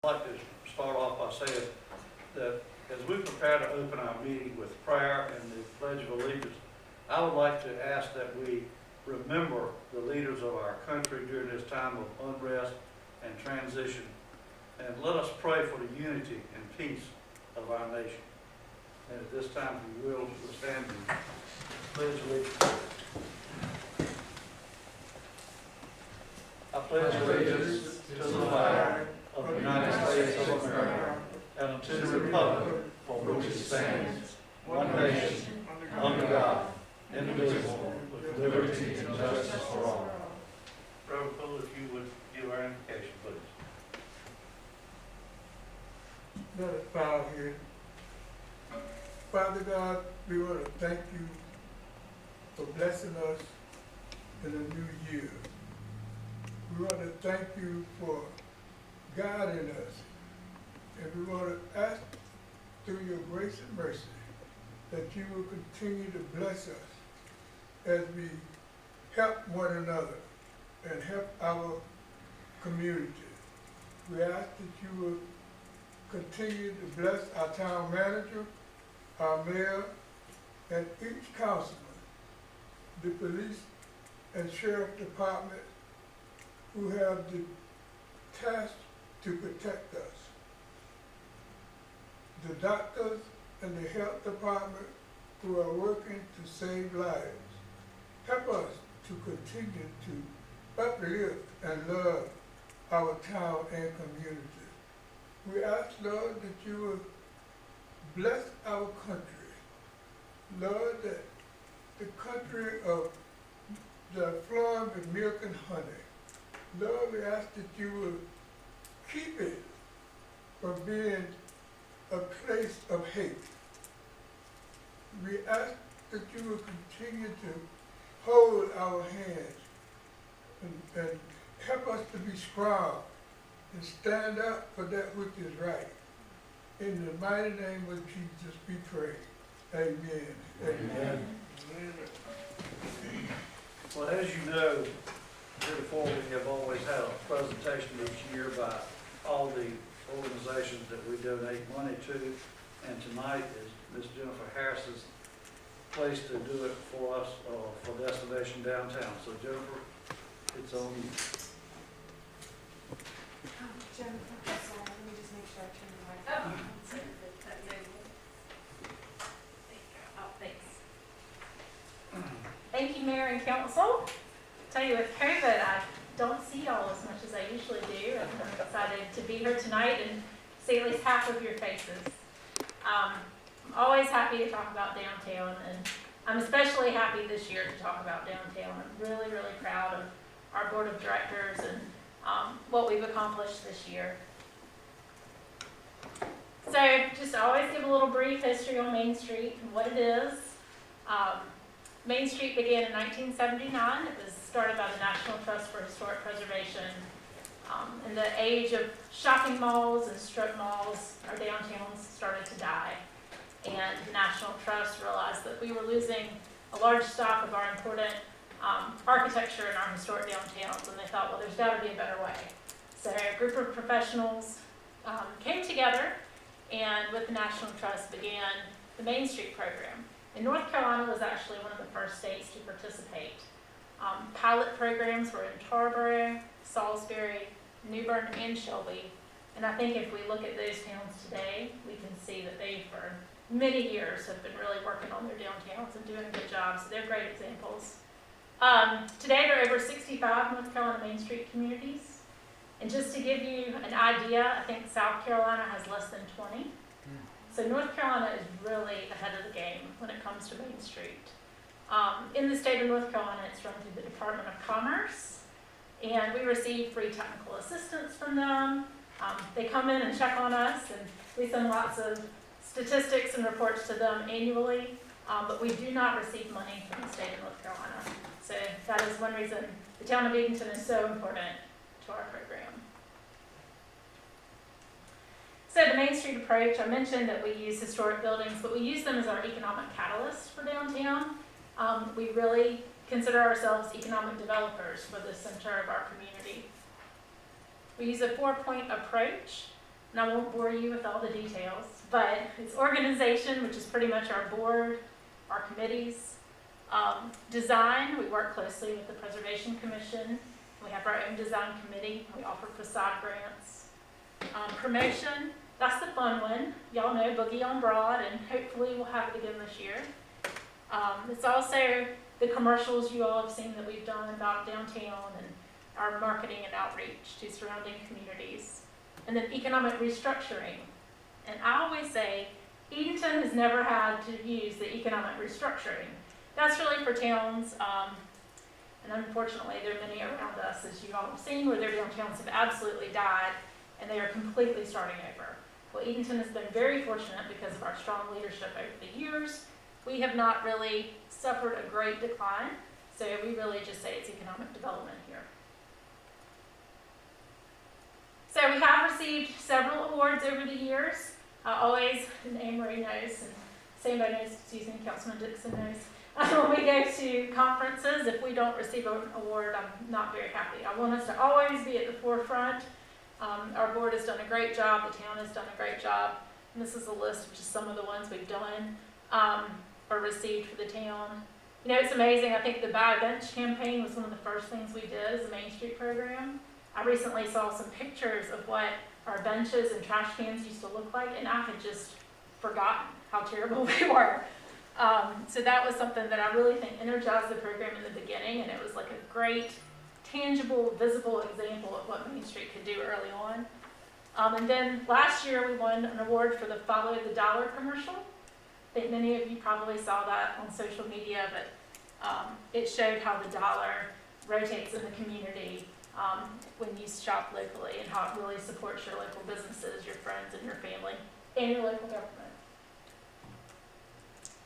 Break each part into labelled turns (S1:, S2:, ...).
S1: I'd like to start off by saying that as we prepare to open our meeting with prayer and the Pledge of Allegiance, I would like to ask that we remember the leaders of our country during this time of unrest and transition, and let us pray for the unity and peace of our nation. And at this time, we will stand and pledge allegiance. I pledge allegiance to the flag of the United States of America and to the republic for which it stands, one nation, under God, indivisible, with liberty and justice for all. Reverend Fuller, if you would give our invocation, please.
S2: Let us bow here. Father God, we want to thank you for blessing us in a new year. We want to thank you for guiding us. And we want to ask through your grace and mercy that you will continue to bless us as we help one another and help our community. We ask that you will continue to bless our town manager, our mayor, and each councilman, the police and sheriff department who have the task to protect us, the doctors and the health department who are working to save lives. Help us to continue to uplift and love our town and community. We ask, Lord, that you will bless our country. Lord, that the country of the flowing with milk and honey. Lord, we ask that you will keep it from being a place of hate. We ask that you will continue to hold our hands and help us to be strong and stand up for that which is right. In the mighty name of Jesus we pray. Amen. Amen.
S1: Amen. Well, as you know, heretofore we have always had a presentation each year by all the organizations that we donate money to, and tonight is Ms. Jennifer Harris's place to do it for us for Destination Downtown. So Jennifer, it's on you.
S3: Jennifer, sorry, let me just make sure I turn the mic on.
S4: Thanks. Thank you, Mayor and Council. Tell you, with COVID, I don't see y'all as much as I usually do, and I'm excited to be here tonight and see at least half of your faces. I'm always happy to talk about downtown, and I'm especially happy this year to talk about downtown. I'm really, really proud of our board of directors and what we've accomplished this year. So just always give a little brief history on Main Street and what it is. Main Street began in 1979. It was started by the National Trust for Historic Preservation. In the age of shopping malls and strip malls, our downtowns started to die. And the National Trust realized that we were losing a large stock of our important architecture in our historic downtowns, and they thought, well, there's got to be a better way. So a group of professionals came together and with the National Trust began the Main Street program. And North Carolina was actually one of the first states to participate. Pilot programs were in Tarboro, Salisbury, New Bern, and Shelby. And I think if we look at those towns today, we can see that they, for many years, have been really working on their downtowns and doing a good job. So they're great examples. Today there are over 65 North Carolina Main Street communities. And just to give you an idea, I think South Carolina has less than 20. So North Carolina is really ahead of the game when it comes to Main Street. In the state of North Carolina, it's run through the Department of Commerce, and we receive free technical assistance from them. They come in and check on us, and we send lots of statistics and reports to them annually, but we do not receive money from the state of North Carolina. So that is one reason the town of Edenton is so important to our program. So the Main Street approach, I mentioned that we use historic buildings, but we use them as our economic catalyst for downtown. We really consider ourselves economic developers for the center of our community. We use a 4-point approach. and I won't bore you with all the details, but it's organization, which is pretty much our board, our committees. Design, we work closely with the Preservation Commission. We have our own design committee. We offer facade grants. Promotion, that's the fun one. Y'all know Boogie on Broad, and hopefully we'll have it again this year. It's also the commercials you all have seen that we've done about downtown and our marketing and outreach to surrounding communities. And then economic restructuring. And I always say, Edenton has never had to use the economic restructuring. That's really for towns, and unfortunately there are many around us, as you all have seen, where their downtowns have absolutely died and they are completely starting over. Well, Edenton has been very fortunate because of our strong leadership over the years. We have not really suffered a great decline, so we really just say it's economic development here. So we have received several awards over the years. Always, and Anne Marie knows, and Sambo knows, Susan, Councilman Dixon knows. When we go to conferences, if we don't receive an award, I'm not very happy. I want us to always be at the forefront. Our board has done a great job, the town has done a great job, and this is a list of just some of the ones we've done or received for the town. You know, it's amazing. I think the Buy a Bench campaign was one of the first things we did as a Main Street program. I recently saw some pictures of what our benches and trash cans used to look like, and I had just forgotten how terrible they were. So that was something that I really think energized the program in the beginning, and it was like a great, tangible, visible example of what Main Street could do early on. And then last year we won an award for the Follow the Dollar commercial. I think many of you probably saw that on social media, but it showed how the dollar rotates in the community when you shop locally, and how it really supports your local businesses, your friends, and your family, and your local government.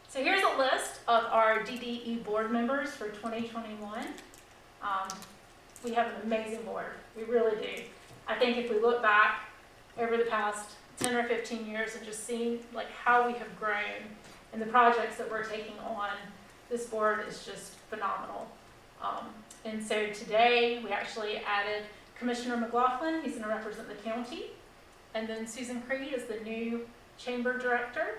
S4: So here's a list of our Dde Board Members for 2021. We have an amazing board, we really do. I think if we look back over the past 10 or 15 years and just seeing like how we have grown and the projects that we're taking on, this board is just phenomenal. And so today we actually added Commissioner McLaughlin, he's going to represent the county, and then Susan Creed is the new chamber director.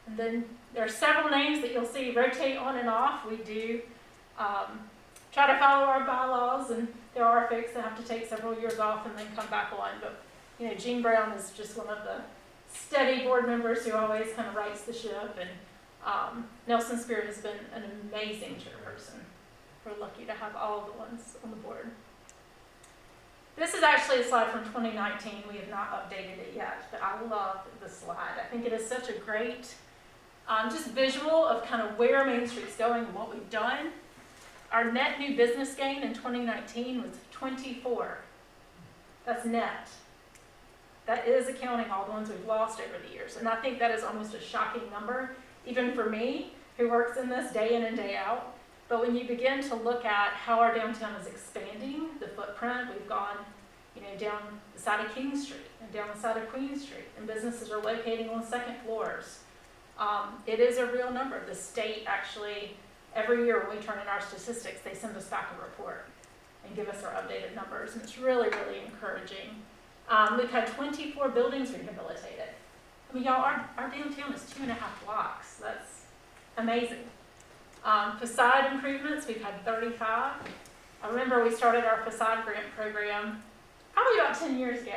S4: And then there are several names that you'll see rotate on and off. We do try to follow our bylaws, and there are folks that have to take several years off and then come back on. But you know, Jean Brown is just one of the steady board members who always kind of rights the ship, and Nelson Spear has been an amazing chairperson. We're lucky to have all of the ones on the board. This is actually a slide from 2019. We have not updated it yet, but I love the slide. I think it is such a great just visual of kind of where Main Street's going and what we've done. Our net new business gain in 2019 was 24. That's net. That is accounting all the ones we've lost over the years. And I think that is almost a shocking number, even for me, who works in this day in and day out. But when you begin to look at how our downtown is expanding, the footprint, we've gone, you know, down the side of King Street and down the side of Queen Street, and businesses are locating on second floors. It is a real number. The state actually, every year when we turn in our statistics, they send us back a report and give us our updated numbers, and it's really, really encouraging. We've had 24 buildings rehabilitated. I mean, y'all, our downtown is 2.5 blocks. That's amazing. Facade improvements, we've had 35. I remember we started our facade grant program probably about 10 years ago.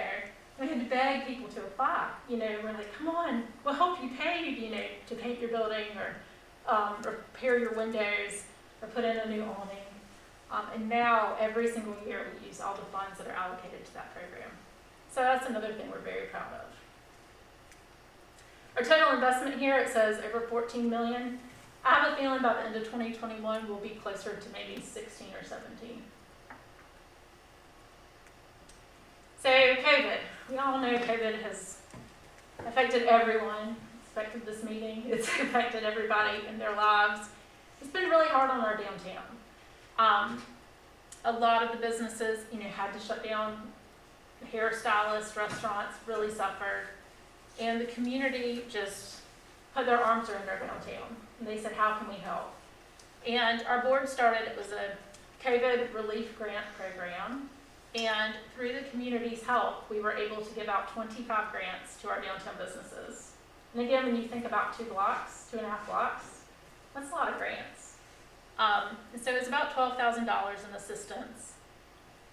S4: We had to beg people to apply. You know, we're like, come on, we'll help you pay, you know, to paint your building or repair your windows or put in a new awning. And now, every single year, we use all the funds that are allocated to that program. So that's another thing we're very proud of. Our total investment here, it says over $14 million. I have a feeling by the end of 2021, we'll be closer to maybe 16 or 17. So COVID, we all know COVID has affected everyone. It's affected this meeting. It's affected everybody in their lives. It's been really hard on our downtown. A lot of the businesses, you know, had to shut down. Hairstylists, restaurants really suffered. And the community just put their arms around our downtown. And they said, how can we help? And our board started, it was a COVID relief grant program. And through the community's help, we were able to give out 25 grants to our downtown businesses. And again, when you think about 2.5 blocks, that's a lot of grants. And so it's about $12,000 in assistance.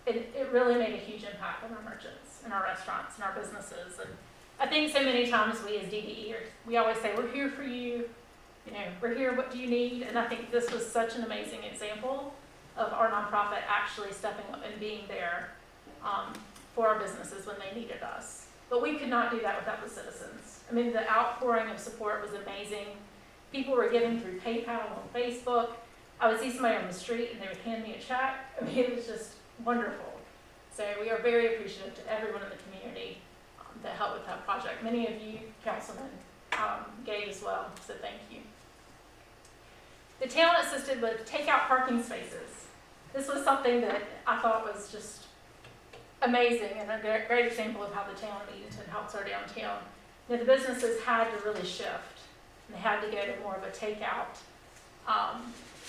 S4: It really made a huge impact on our merchants and our restaurants and our businesses. And I think so many times we as DDEers, we always say, we're here for you, we're here, what do you need? And I think this was such an amazing example of our nonprofit actually stepping up and being there for our businesses when they needed us. But we could not do that without the citizens. I mean, the outpouring of support was amazing. People were giving through PayPal on Facebook. I would see somebody on the street and they would hand me a check. I mean, it was just wonderful. So we are very appreciative to everyone in the community that helped with that project. Many of you councilmen gave as well, so thank you. The town assisted with takeout parking spaces. This was something that I thought was just amazing and a great example of how the town of Edenton helps our downtown. The businesses had to really shift. And they had to go to more of a takeout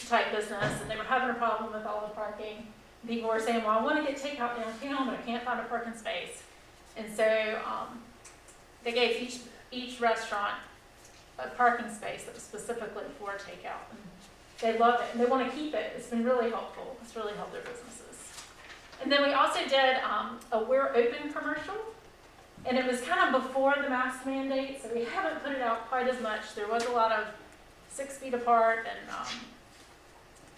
S4: type business, and they were having a problem with all the parking. People were saying, well, I want to get takeout downtown, but I can't find a parking space. And so they gave each restaurant a parking space that was specifically for takeout. And they love it, and they want to keep it. It's been really helpful. It's really helped their businesses. And then we also did a We're Open commercial, and it was kind of before the mask mandate, so we haven't put it out quite as much. There was a lot of 6 feet apart and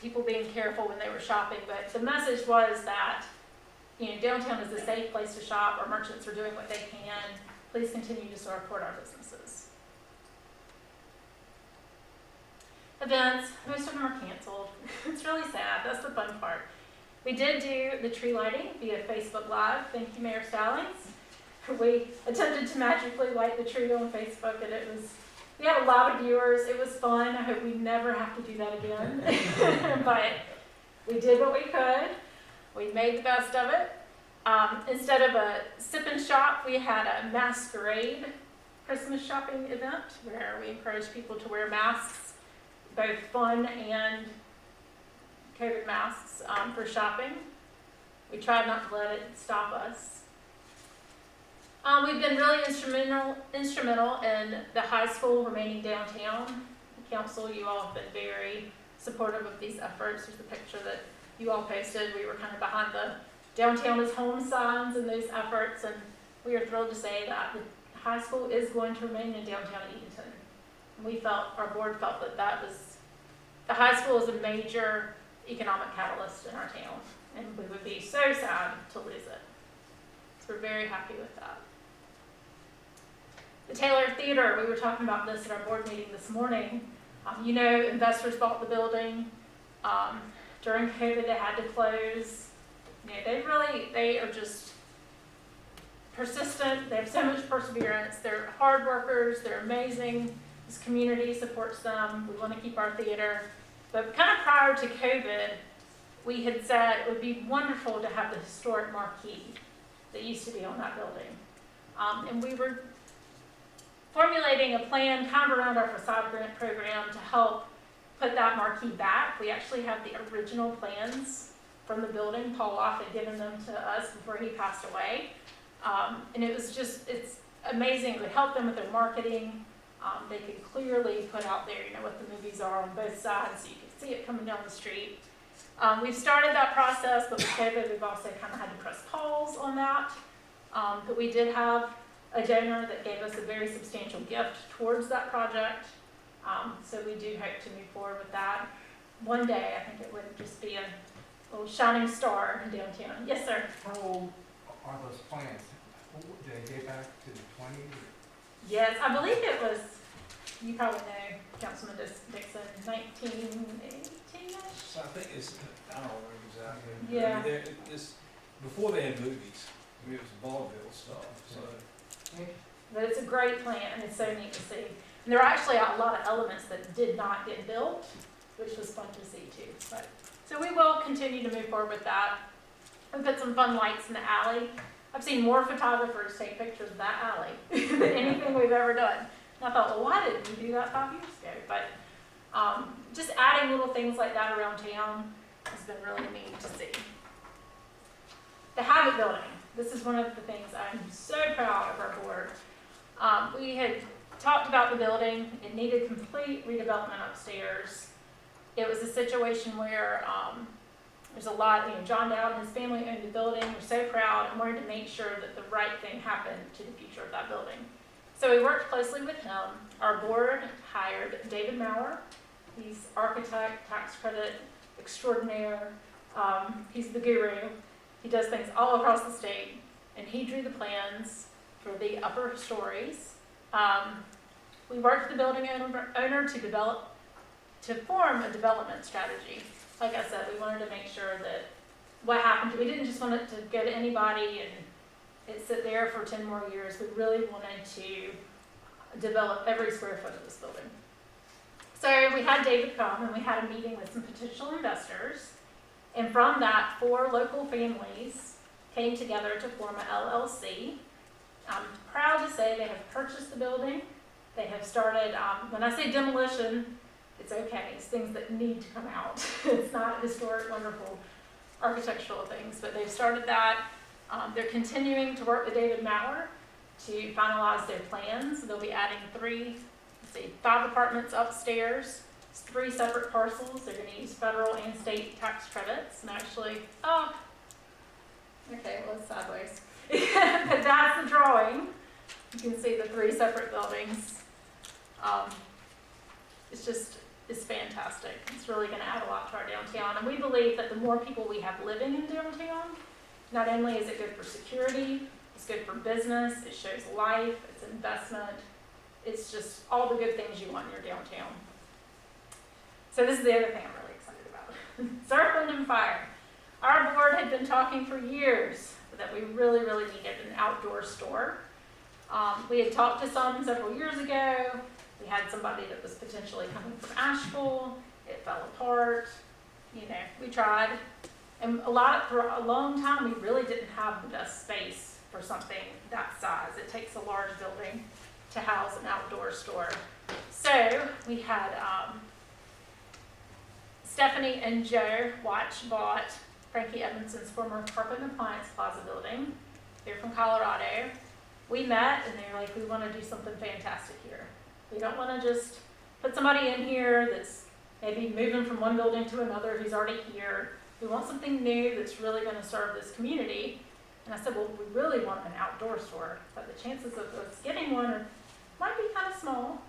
S4: people being careful when they were shopping, but the message was that downtown is a safe place to shop. Our merchants are doing what they can. Please continue to support our businesses. Events, most of them are canceled. It's really sad. That's the fun part. We did do the tree lighting via Facebook Live. Thank you, Mayor Stallings. We attempted to magically light the tree on Facebook, and we had a lot of viewers. It was fun. I hope we never have to do that again. But we did what we could. We made the best of it. Instead of a sip and shop, we had a masquerade Christmas shopping event where we encouraged people to wear masks, both fun and COVID masks for shopping. We tried not to let it stop us. We've been really instrumental in the high school remaining downtown. The council, you all have been very supportive of these efforts. There's a picture that you all posted. We were kind of behind the downtown is home signs and those efforts, and we are thrilled to say that the high school is going to remain in downtown Edenton. And our board felt that the high school is a major economic catalyst in our town, and we would be so sad to lose it. So we're very happy with that. The Taylor Theater, we were talking about this at our board meeting this morning. Investors bought the building. During COVID, they had to close. They are just persistent. They have so much perseverance. They're hard workers. They're amazing. This community supports them. We want to keep our theater. But kind of prior to COVID, we had said it would be wonderful to have the historic marquee that used to be on that building. And we were formulating a plan kind of around our facade grant program to help put that marquee back. We actually have the original plans from the building. Paul Loff had given them to us before he passed away. And it's amazing. It would help them with their marketing. They could clearly put out there, what the movies are on both sides, so you could see it coming down the street. We've started that process, but with COVID, we've also kind of had to press pause on that. But we did have a donor that gave us a very substantial gift towards that project. So we do hope to move forward with that. One day, I think it would just be a little shining star in downtown. Yes, sir?
S5: How old are those plans? Did they get back to the 20s?
S4: Yes, I believe it was, you probably know, Councilman Dixon, 1918-ish?
S6: So I think I don't remember exactly.
S4: Yeah.
S6: I mean, before they had movies, it was vaudeville stuff, so.
S4: But it's a great plan, and it's so neat to see. And there are actually a lot of elements that did not get built, which was fun to see too. So we will continue to move forward with that. We put some fun lights in the alley. I've seen more photographers take pictures of that alley than anything we've ever done. And I thought, well, why didn't we do that 5 years ago? But just adding little things like that around town has been really neat to see. The Habit building. This is one of the things I'm so proud of our board. We had talked about the building. It needed complete redevelopment upstairs. It was a situation where there's a lot, John Dowd and his family owned the building. We're so proud and wanted to make sure that the right thing happened to the future of that building. So we worked closely with him. Our board hired David Maurer. He's architect, tax credit extraordinaire. He's the guru. He does things all across the state, and he drew the plans for the upper stories. We worked with the building owner to form a development strategy. Like I said, we wanted to make sure that what happened, we didn't just want it to go to anybody and it sit there for 10 more years. We really wanted to develop every square foot of this building. So we had David come and we had a meeting with some potential investors. And from that, 4 local families came together to form a LLC. I'm proud to say they have purchased the building. They have started, when I say demolition, it's okay. It's things that need to come out. It's not historic, wonderful architectural things, but they've started that. They're continuing to work with David Maurer to finalize their plans. They'll be adding 5 apartments upstairs. It's 3 separate parcels. They're going to use federal and state tax credits. And actually, okay, well, it's sideways. But that's the drawing. You can see the 3 separate buildings. It's fantastic. It's really going to add a lot to our downtown. And we believe that the more people we have living in downtown, not only is it good for security, it's good for business, it shows life, it's investment, it's just all the good things you want in your downtown. So this is the other thing I'm really excited about. Surf, Wind, and Fire. Our board had been talking for years that we really, really needed an outdoor store. We had talked to some several years ago. We had somebody that was potentially coming from Asheville. It fell apart. We tried. And for a long time, we really didn't have the best space for something that size. It takes a large building to house an outdoor store. So we had Stephanie and Joe bought Frankie Evanson's former Carpet and Appliance Plaza building. They're from Colorado. We met and they were like, we want to do something fantastic here. We don't want to just put somebody in here that's maybe moving from one building to another who's already here. We want something new that's really going to serve this community. And I said, well, we really want an outdoor store, but the chances of us getting one might be kind of small.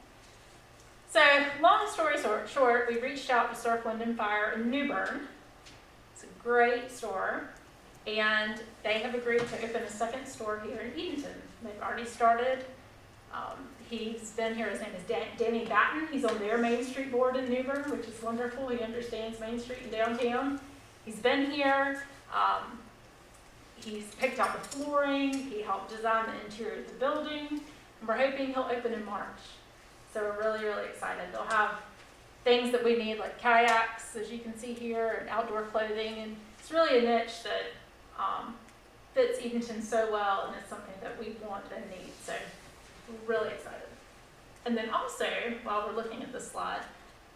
S4: So long story short, we reached out to Surf, Wind, and Fire in New Bern. It's a great store. And they have agreed to open a second store here in Edenton. They've already started. He's been here, his name is Danny Batten. He's on their Main Street board in New Bern, which is wonderful. He understands Main Street and downtown. He's been here. He's picked out the flooring. He helped design the interior of the building. And we're hoping he'll open in March. So we're really, really excited. They'll have things that we need, like kayaks, as you can see here, and outdoor clothing. And it's really a niche that fits Edenton so well, and it's something that we want and need. So we're really excited. And then also, while we're looking at this slide,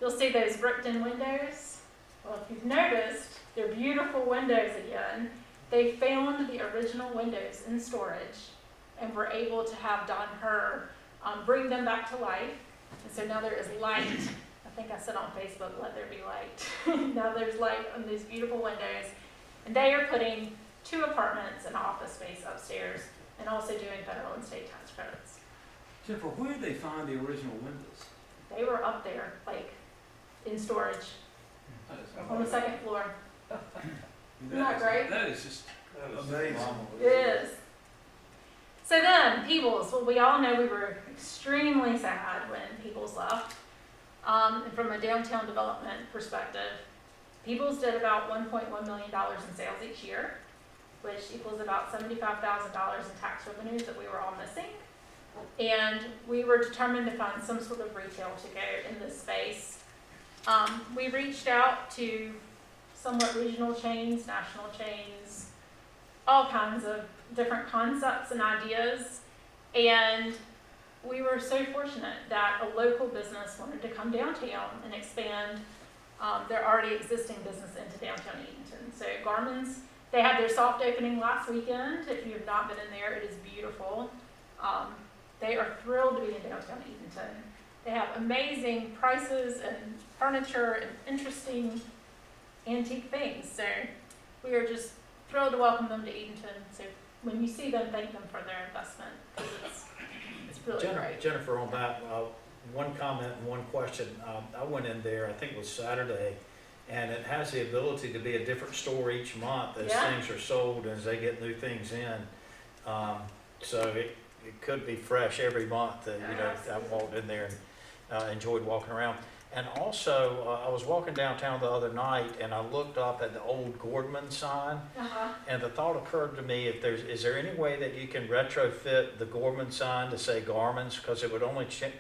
S4: you'll see those bricked-in windows. Well, if you've noticed, they're beautiful windows again. They found the original windows in storage and were able to have Don Herr bring them back to life. And so now there is light. I think I said on Facebook, let there be light. Now there's light on these beautiful windows. And they are putting 2 apartments and office space upstairs and also doing federal and state tax credits.
S6: Jennifer, where did they find the original windows?
S4: They were up there, like in storage on the 2nd floor. Isn't that great?
S6: That is just
S1: Amazing.
S4: It is. So then, Peebles. Well, we all know we were extremely sad when Peebles left. And from a downtown development perspective, Peebles did about $1.1 million in sales each year, which equals about $75,000 in tax revenues that we were all missing. And we were determined to find some sort of retail to go in this space. We reached out to somewhat regional chains, national chains, all kinds of different concepts and ideas. And we were so fortunate that a local business wanted to come downtown and expand their already existing business into downtown Edenton. So Garmin's They had their soft opening last weekend. If you have not been in there, it is beautiful. They are thrilled to be in downtown Edenton. They have amazing prices and furniture and interesting antique things. So we are just thrilled to welcome them to Edenton. So when you see them, thank them for their investment, because it's really great.
S7: Jennifer, on that, one comment and one question. I went in there, I think it was Saturday, and it has the ability to be a different store each month as
S4: Yeah.
S7: things are sold, as they get new things in. So it could be fresh every month. I walked in there and enjoyed walking around. And also, I was walking downtown the other night, and I looked up at the old Gordman sign, and the thought occurred to me, is there any way that you can retrofit the Gordman sign to say Garmin's, because it would only change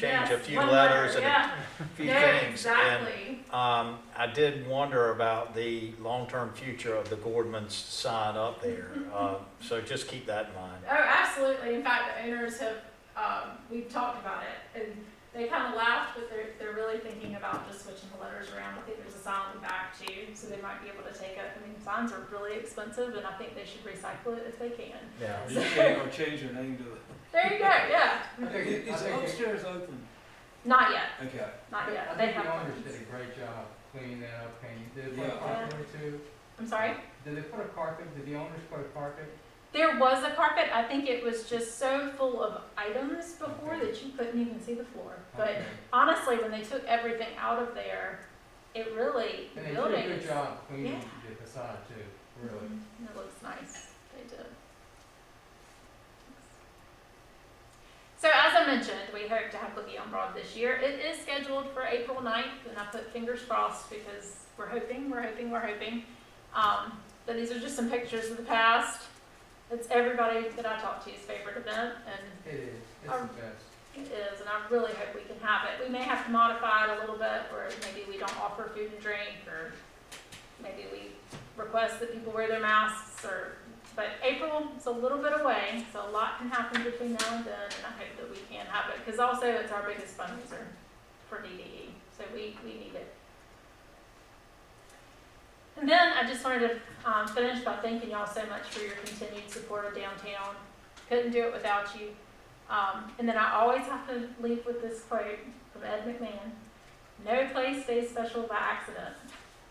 S4: Yes,
S7: a few
S4: one
S7: letters
S4: letter,
S7: and
S4: yeah.
S7: a few
S4: No,
S7: things.
S4: exactly.
S7: And I did wonder about the long-term future of the Gordman's sign up there. So just keep that in mind.
S4: Oh, absolutely. In fact, the owners have, we've talked about it, and they kind of laughed, but they're really thinking about just switching the letters around. I think there's a sign on the back too, so they might be able to take it. I mean, signs are really expensive, and I think they should recycle it if they can.
S7: Yeah.
S6: Or change your name to the.
S4: There you go, yeah.
S6: Is the upstairs open?
S4: Not yet,
S6: Okay.
S4: not yet.
S5: I
S4: They
S5: think the
S4: have
S5: owners
S4: plans.
S5: did a great job cleaning that up, painting. Did they put a
S6: Yeah.
S5: carpet too?
S4: I'm sorry?
S5: Did they put a carpet? Did the owners put a carpet?
S4: There was a carpet. I think it was just so full of items before that you couldn't even see the floor. But
S5: Okay.
S4: honestly, when they took everything out of there, it really,
S5: And
S4: the
S5: they
S4: building
S5: did a good
S4: is,
S5: job cleaning
S4: Yeah.
S5: the facade too, really.
S4: it looks nice. They did. So as I mentioned, we hope to have Boogie on Broad this year. It is scheduled for April 9th, and I put fingers crossed because we're hoping. But these are just some pictures of the past. It's everybody that I talk to's favorite event, and
S5: It is. It's
S4: Um,
S5: the best.
S4: it is, and I really hope we can have it. We may have to modify it a little bit, or maybe we don't offer food and drink, or maybe we request that people wear their masks, but April is a little bit away, so a lot can happen between now and then, and I hope that we can have it, because also it's our biggest fundraiser for DDE, so we need it. And then I just wanted to finish by thanking y'all so much for your continued support of downtown. Couldn't do it without you. And then I always have to leave with this quote from Ed McMahon: "No place stays special by accident."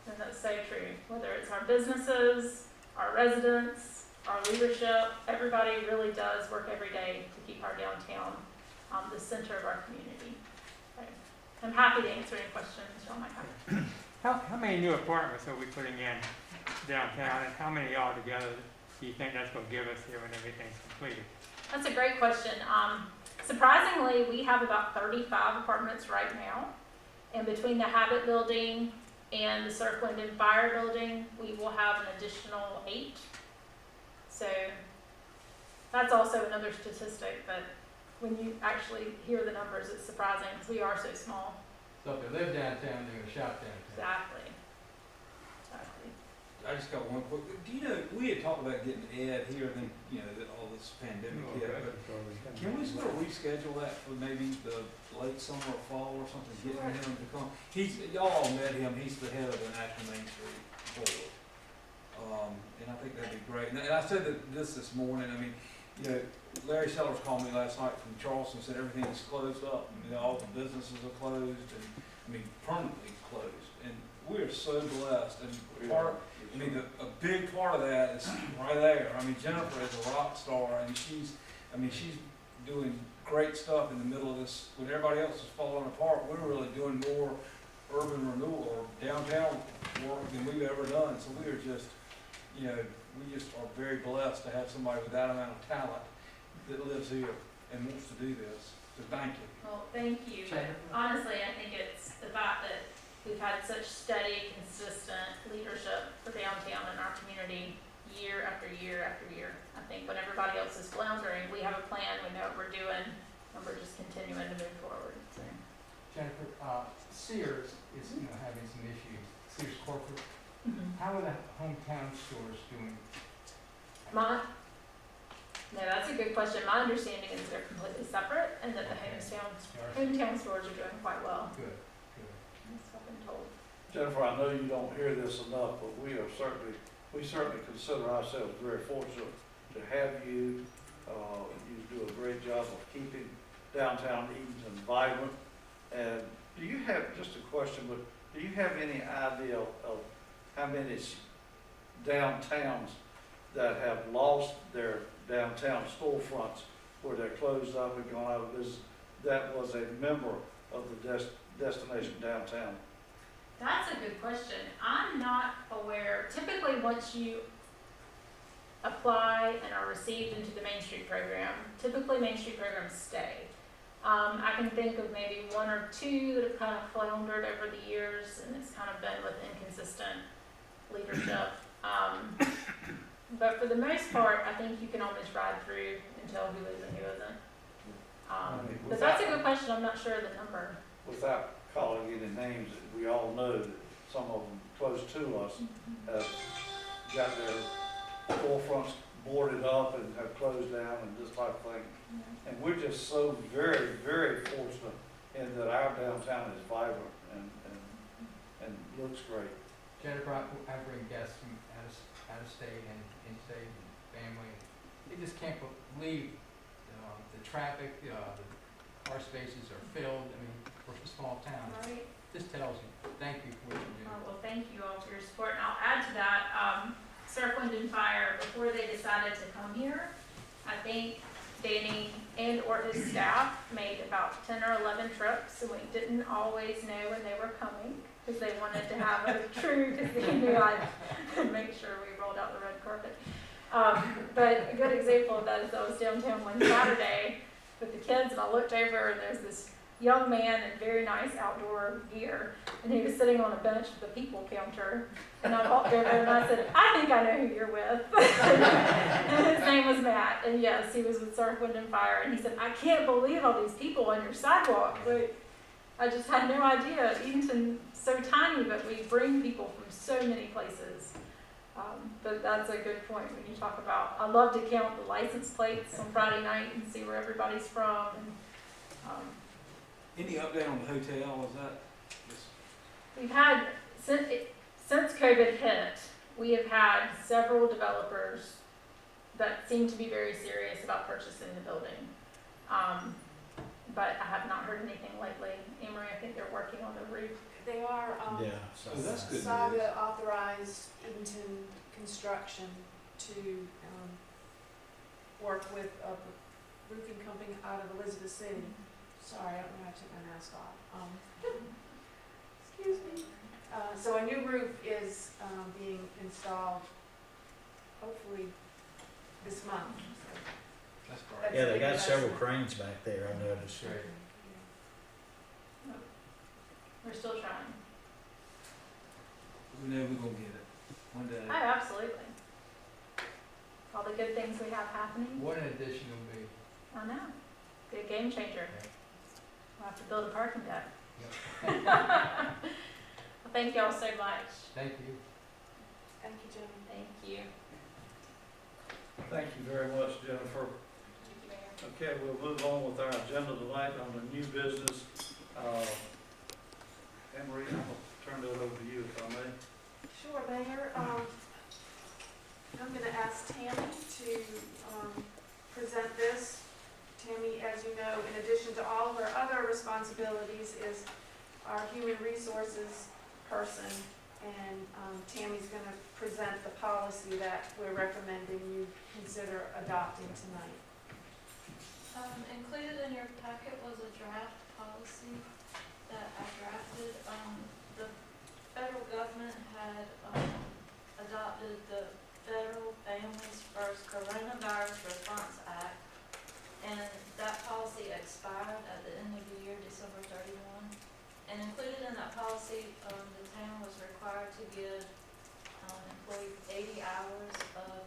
S4: And that's so true. Whether it's our businesses, our residents, our leadership, everybody really does work every day to keep our downtown the center of our community. So I'm happy to answer any questions y'all might have.
S8: How many new apartments are we putting in downtown, and how many altogether do you think that's gonna give us here when everything's completed?
S4: That's a great question. Surprisingly, we have about 35 apartments right now. And between the Habit Building and the Surf, Wind, and Fire Building, we will have an additional 8. So that's also another statistic, but when you actually hear the numbers, it's surprising because we are so small.
S5: So if they live downtown, they're gonna shop downtown.
S4: Exactly.
S6: I just got one quick, do you know, we had talked about getting Ed here, then, all this pandemic hit, but can we sort of reschedule that for maybe the late summer or fall or something, getting him to come? Y'all all met him, he's the head of the National Main Street Board. And I think that'd be great. And I said that this morning, I mean, Larry Sellers called me last night from Charleston, said everything is closed up, all the businesses are closed, and, permanently closed. And we are so blessed, and a big part of that is right there. Jennifer is a rock star, and she's doing great stuff in the middle of this. When everybody else is falling apart, we're really doing more urban renewal or downtown work than we've ever done. So we are just, we just are very blessed to have somebody with that amount of talent that lives here and wants to do this. So thank you.
S4: Well, thank you. But honestly, I think it's the fact that we've had such steady, consistent leadership for downtown in our community year after year after year. I think when everybody else is floundering, we have a plan, we know what we're doing, and we're just continuing to move forward. So.
S5: Jennifer, Sears is having some issues. Sears corporate. How are the hometown stores doing?
S4: No, that's a good question. My understanding is they're completely separate, and that the hometown stores are doing quite well.
S5: Good.
S4: That's what I've been told.
S1: Jennifer, I know you don't hear this enough, but we certainly consider ourselves very fortunate to have you. You do a great job of keeping downtown Edenton vibrant. And do you have, just a question, but do you have any idea of how many downtowns that have lost their downtown storefronts where they're closed up and gone out of business, that was a member of the destination downtown?
S4: That's a good question. I'm not aware. Typically, once you apply and are received into the Main Street program, typically Main Street programs stay. I can think of maybe one or two that have kind of floundered over the years, and it's kind of been with inconsistent leadership. But for the most part, I think you can almost ride through and tell who is and who isn't. But that's a good question. I'm not sure of the number.
S1: Without calling any names, we all know that some of them close to us have got their forefronts boarded up and have closed down and this type of thing. And we're just so very, very fortunate in that our downtown is vibrant and looks great.
S5: Jennifer, I bring guests from out of state and in-state family. They just can't believe the traffic, the car spaces are filled. I mean, we're a small town.
S4: Right.
S5: This tells you. Thank you for what you do.
S4: Well, thank you all for your support. And I'll add to that, Surf, Wind and Fire, before they decided to come here, I think Danny and or his staff made about 10 or 11 trips, and we didn't always know when they were coming because they wanted to have a true, because they knew I'd make sure we rolled out the red carpet. But a good example of that is I was downtown one Saturday with the kids, and I looked over, and there's this young man in very nice outdoor gear, and he was sitting on a bench with a people counter. And I walked over and I said, "I think I know who you're with." And his name was Matt, and yes, he was with Surf, Wind and Fire. And he said, "I can't believe all these people on your sidewalk." Like, I just had no idea. Edenton's so tiny, but we bring people from so many places. But that's a good point when you talk about. I love to count the license plates on Friday night and see where everybody's from. And,
S6: Any update on the hotel? Is that just
S4: we've had, since COVID hit, we have had several developers that seem to be very serious about purchasing the building. But I have not heard anything lately. Emery, I think they're working on the roof.
S3: They are,
S7: Yeah.
S6: Oh, that's good news.
S3: Saga authorized Edenton Construction to, work with a roofing company out of Elizabeth City. Sorry, I don't know how to take my mask off. Excuse me. So a new roof is, being installed hopefully this month.
S5: That's great.
S7: Yeah, they got several cranes back there, I noticed.
S5: Great.
S4: We're still trying.
S6: we know we're gonna get it one day?
S4: Oh, absolutely. All the good things we have happening.
S5: What an addition will be.
S4: I know. Be a game changer. We'll have to build a parking deck.
S5: Yep.
S4: Well, thank y'all so much.
S5: Thank you.
S3: Thank you, Jenny.
S4: Thank you.
S1: Thank you very much, Jennifer.
S4: Thank you, Mayor.
S1: Okay, we'll move on with our agenda tonight on the new business. Emery, I'll turn that over to you if I may.
S3: Sure, Mayor. I'm gonna ask Tammy to, present this. Tammy, as you know, in addition to all of her other responsibilities, is our human resources person. And, Tammy's gonna present the policy that we're recommending you consider adopting tonight.
S9: Included in your packet was a draft policy that I drafted. The federal government had adopted the Federal Families First Coronavirus Response Act, and that policy expired at the end of the year, December 31. And included in that policy, the town was required to give employees 80 hours of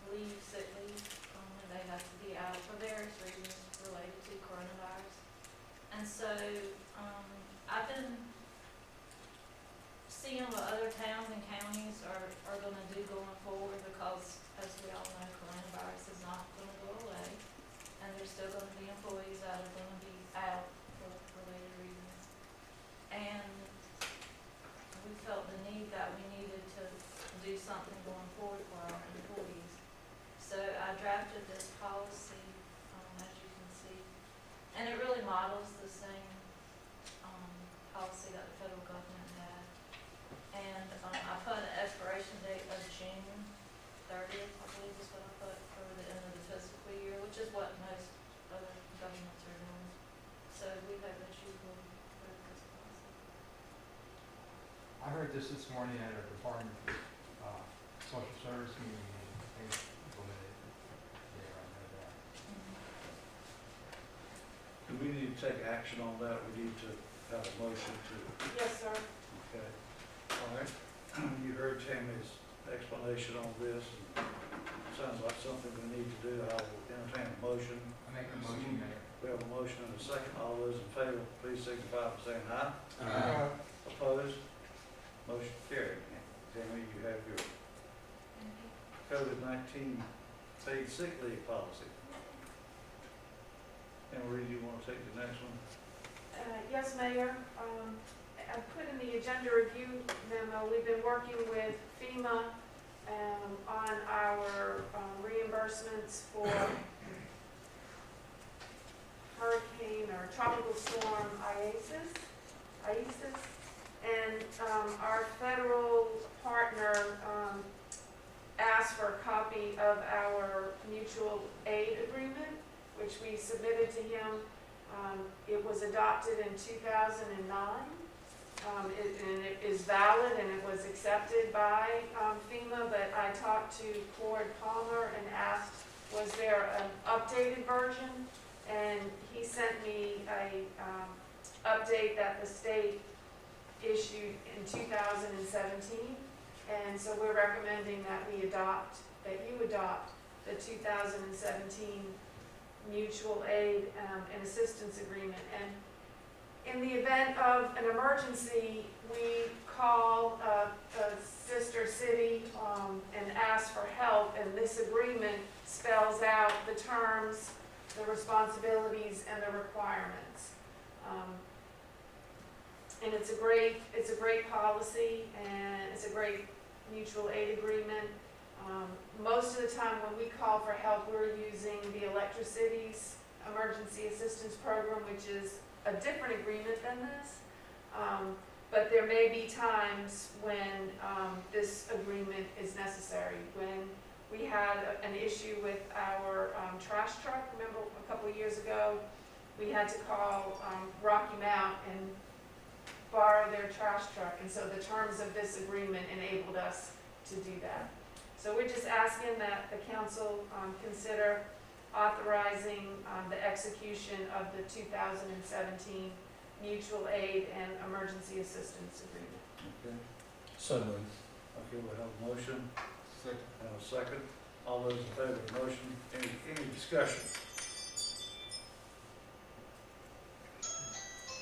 S9: leave, sick leave, and they have to be out for various reasons related to coronavirus. And so I've been seeing what other towns and counties are gonna do going forward, because as we all know, coronavirus is not gonna go away, and there's still gonna be employees that are gonna be out for related reasons. And so we hope that you will vote for this policy.
S5: I heard this morning at a department, social service meeting, and they implemented it there, I know that.
S1: Do we need to take action on that? We need to have a motion to,
S3: Yes, sir.
S1: okay. All right. You heard Tammy's explanation on this. Sounds like something we need to do. I will entertain a motion.
S5: I make a motion, Mayor.
S1: We have a motion and a second. All those in favor, please signify by saying aye. Opposed? Motion carried. Tammy, you have your COVID-19 paid sick leave policy. Emery, do you want to take the next one?
S3: Yes, Mayor. I put in the agenda review memo, we've been working with FEMA on our reimbursements for hurricane or tropical storm Isis. And our federal partner asked for a copy of our mutual aid agreement, which we submitted to him. It was adopted in 2009, and it is valid and it was accepted by FEMA, but I talked to Cord Palmer and asked, was there an updated version? And he sent me a update that the state issued in 2017, and so we're recommending that you adopt the 2017 mutual aid and assistance agreement. And in the event of an emergency, we call a sister city and ask for help, and this agreement spells out the terms, the responsibilities, and the requirements. And it's a great policy, and it's a great mutual aid agreement. Most of the time when we call for help, we're using the Electricity's Emergency Assistance Program, which is a different agreement than this. But there may be times when this agreement is necessary. When we had an issue with our trash truck, remember a couple of years ago, we had to call Rocky Mount and borrow their trash truck. And so the terms of this agreement enabled us to do that. So we're just asking that the council consider authorizing the execution of the 2017 mutual aid and emergency assistance agreement.
S1: Okay.
S7: So moved.
S1: Okay, we have a motion. Second. And a second. All those in favor of the motion, any discussion?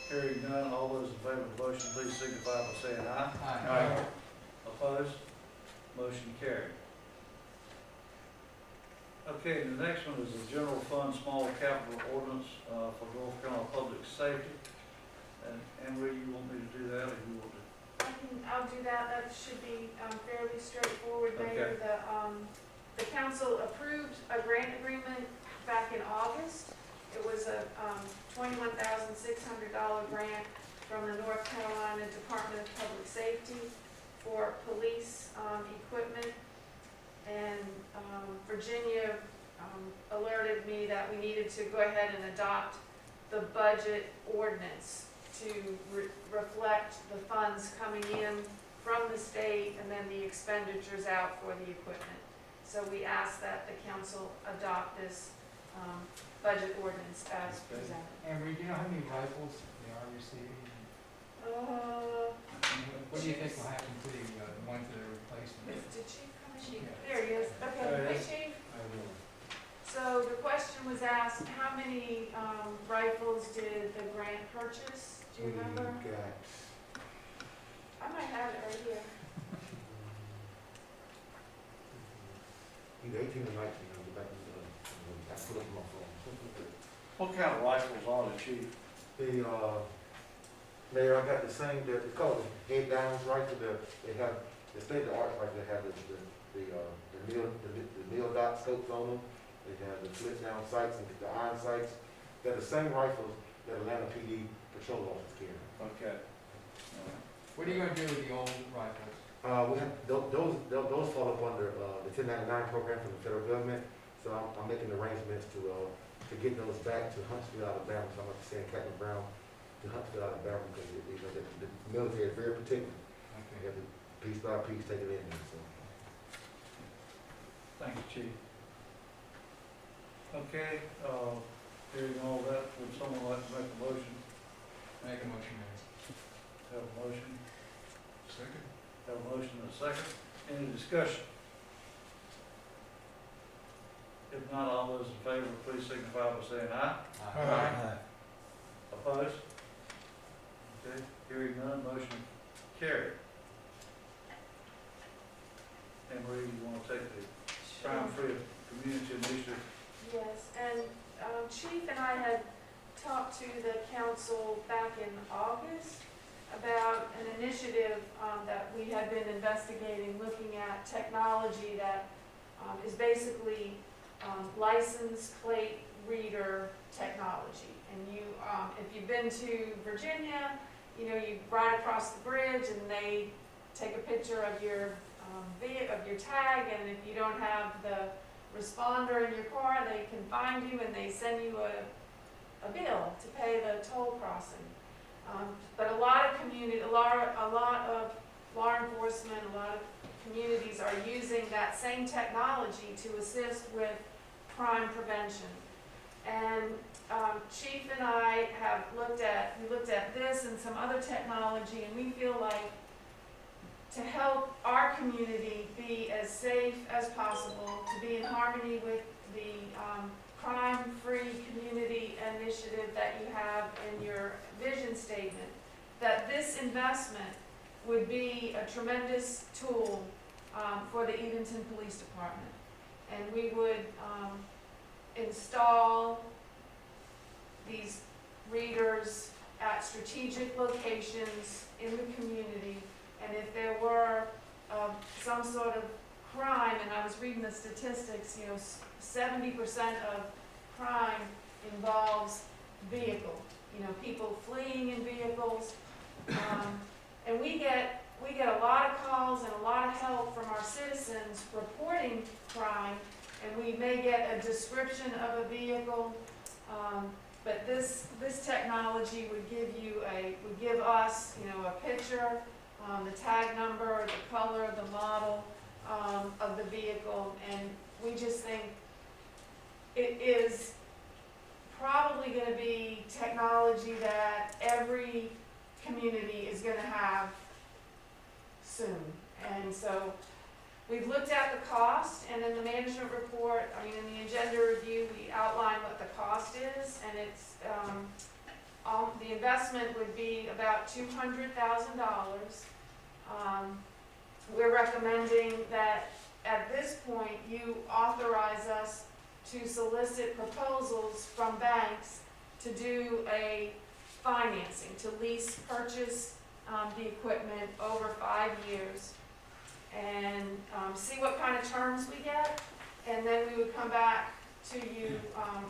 S1: Hearing none, all those in favor of the motion, please signify by saying aye.
S5: Aye.
S1: Opposed? Motion carried. Okay, the next one is the general fund small capital ordinance for North Carolina public safety. And Emery, you want me to do that, or you want to?
S3: I'll do that. That should be fairly straightforward, Mayor.
S1: Okay.
S3: The council approved a grant agreement back in August. It was a $21,600 grant from the North Carolina Department of Public Safety for police equipment. And Virginia alerted me that we needed to go ahead and adopt the budget ordinance to reflect the funds coming in from the state and then the expenditures out for the equipment. So we ask that the council adopt this budget ordinance as presented.
S5: Emery, do you know how many rifles they are receiving? What do you think will happen to the ones that are replacing?
S3: Did Chief come in?
S9: Chief.
S3: There he is. Okay,
S1: There he
S3: hey
S1: is.
S3: Chief. So the question was asked, how many rifles did the grant purchase? Do you remember? I might have it right here.
S10: Either 18 or 19, I'll go back and I put up my phone.
S1: What kind of rifles are the chief?
S10: The, Mayor, I got the same, it's called the head downs rifle, they have, the state of the art rifle, they have the meal dot scopes on them, they have the flip down sights and the iron sights. They're the same rifles that Atlanta PD patrol officers carry.
S1: Okay.
S5: What are you gonna do with the old rifles?
S10: We have, those fall up under the 1099 program from the federal government, so I'm making arrangements to to get those back to Huntsville, Alabama, so I'm like saying Captain Brown to Huntsville, Alabama, because, the military is very particular. You
S5: Okay.
S10: have to piece by piece take it in there, so.
S1: Thank you, Chief. Okay, hearing all that, would someone like to make a motion?
S5: Make a motion, Mayor.
S1: Have a motion?
S2: Second.
S1: Have a motion and a second. Any discussion? If not, all those in favor, please signify by saying aye.
S2: Aye.
S1: Opposed? Okay, hearing none, motion carried. And Marie, you want to take the crime-free community initiative?
S3: Yes, and Chief and I had talked to the council back in August about an initiative that we had been investigating, looking at technology that is basically license plate reader technology. And you, if you've been to Virginia, you ride across the bridge and they take a picture of your tag, and if you don't have the responder in your car, they can find you and they send you a bill to pay the toll crossing. But a lot of law enforcement, a lot of communities are using that same technology to assist with crime prevention. And Chief and I have looked at this and some other technology, and we feel like to help our community be as safe as possible, to be in harmony with the crime-free community initiative that you have in your vision statement, that this investment would be a tremendous tool for the Edenton Police Department. And we would install these readers at strategic locations in the community. And if there were some sort of crime, and I was reading the statistics, 70% of crime involves vehicle, people fleeing in vehicles. And we get a lot of calls and a lot of help from our citizens reporting crime, and we may get a description of a vehicle, but this technology would give us, a picture, the tag number, the color, the model of the vehicle, and we just think it is probably going to be technology that every community is going to have soon. And so we've looked at the cost, and in the management report, in the agenda review, we outline what the cost is, and it's the investment would be about $200,000. We're recommending that at this point you authorize us to solicit proposals from banks to do a financing, to lease purchase the equipment over 5 years, and see what kind of terms we get, and then we would come back to you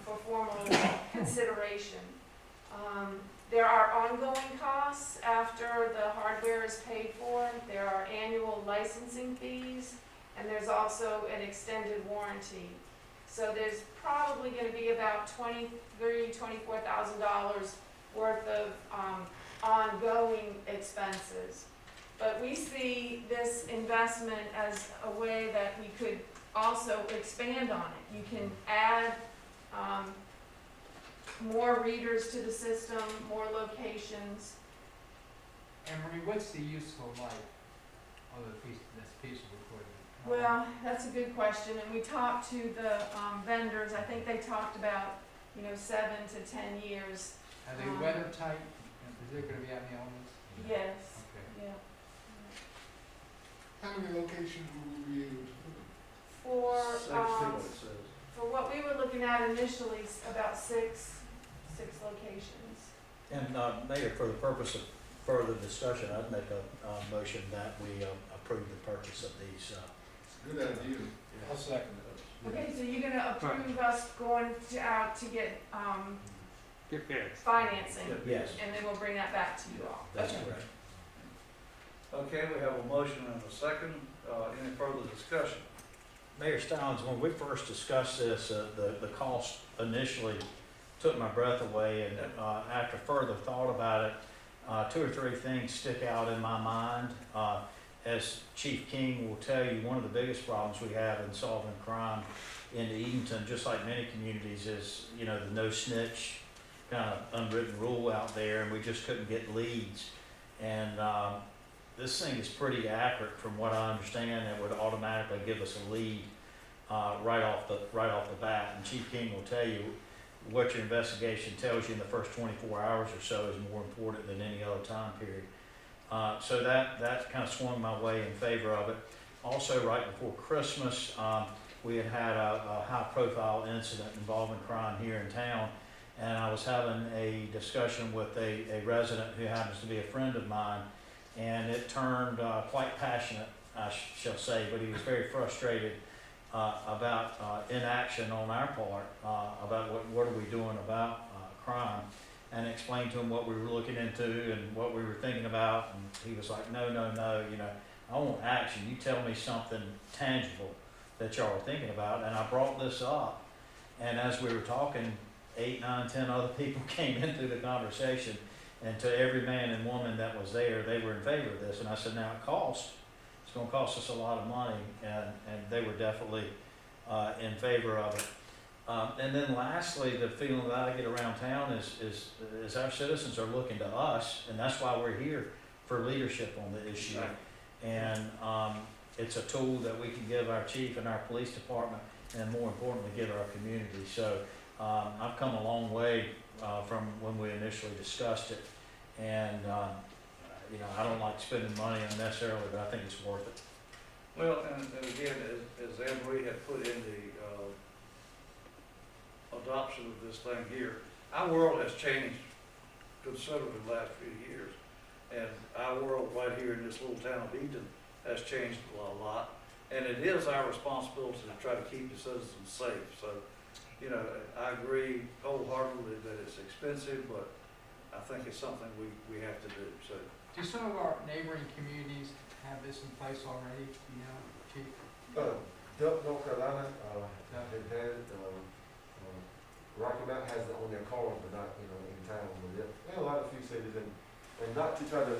S3: for formal consideration. There are ongoing costs after the hardware is paid for. There are annual licensing fees, and there's also an extended warranty. So there's probably going to be about $23,000 to $24,000 worth of ongoing expenses. But we see this investment as a way that we could also expand on it. You can add more readers to the system, more locations.
S5: And Marie, what's the useful life of this piece of equipment?
S3: Well, that's a good question, and we talked to the vendors. I think they talked about 7 to 10 years.
S5: Are they weather tight? Is there going to be any elements?
S3: Yes.
S5: Okay.
S3: Yeah.
S2: How many locations will we be able to put?
S3: For what we were looking at initially, about six locations.
S7: And, Mayor, for the purpose of further discussion, I'd make a motion that we approve the purchase of these.
S2: Good idea.
S6: I'll second it.
S3: Okay, so you're gonna approve us going out to get
S8: Get bids.
S3: financing,
S7: Yes,
S3: and then we'll bring that back to you all.
S7: that's
S3: Okay.
S7: correct.
S1: Okay, we have a motion and a second. Any further discussion?
S7: Mayor Stallings, when we first discussed this, the cost initially took my breath away, and after further thought about it, 2 or 3 things stick out in my mind. As Chief King will tell you, one of the biggest problems we have in solving crime in Edenton, just like many communities, is, you know, the no snitch kind of unwritten rule out there, and we just couldn't get leads. And this thing is pretty accurate from what I understand. It would automatically give us a lead right off the bat. And Chief King will tell you what your investigation tells you in the first 24 hours or so is more important than any other time period. So that kind of swung my way in favor of it. Also, right before Christmas, we had a high-profile incident involving crime here in town, and I was having a discussion with a resident who happens to be a friend of mine, and it turned quite passionate, I shall say, but he was very frustrated about inaction on our part, about what are we doing about crime, and explained to him what we were looking into and what we were thinking about, and he was like, no, you know, I want action. You tell me something tangible that y'all are thinking about. And I brought this up, and as we were talking, 8, 9, 10 other people came into the conversation, and to every man and woman that was there, they were in favor of this. And I said, now it's going to cost us a lot of money, and they were definitely in favor of it. And then lastly, the feeling that I get around town is our citizens are looking to us, and that's why we're here, for leadership on the issue. And it's a tool that we can give our chief and our police department, and more importantly, give our community. So I've come a long way from when we initially discussed it, and you know, I don't like spending money unnecessarily, but I think it's worth it.
S1: Well, and again, as Anne Marie had put in the adoption of this thing here, our world has changed considerably in the last few years. And our world right here in this little town of Edenton has changed a lot. And it is our responsibility to try to keep the citizens safe. So, you know, I agree wholeheartedly that it's expensive, but I think it's something we have to do. So,
S5: Do some of our neighboring communities have this in place already, you know, Chief?
S10: North Carolina, they've had it, Rocky Mount has it on their cars, but not, you know, in town. But there are a lot of few cities, and not to try to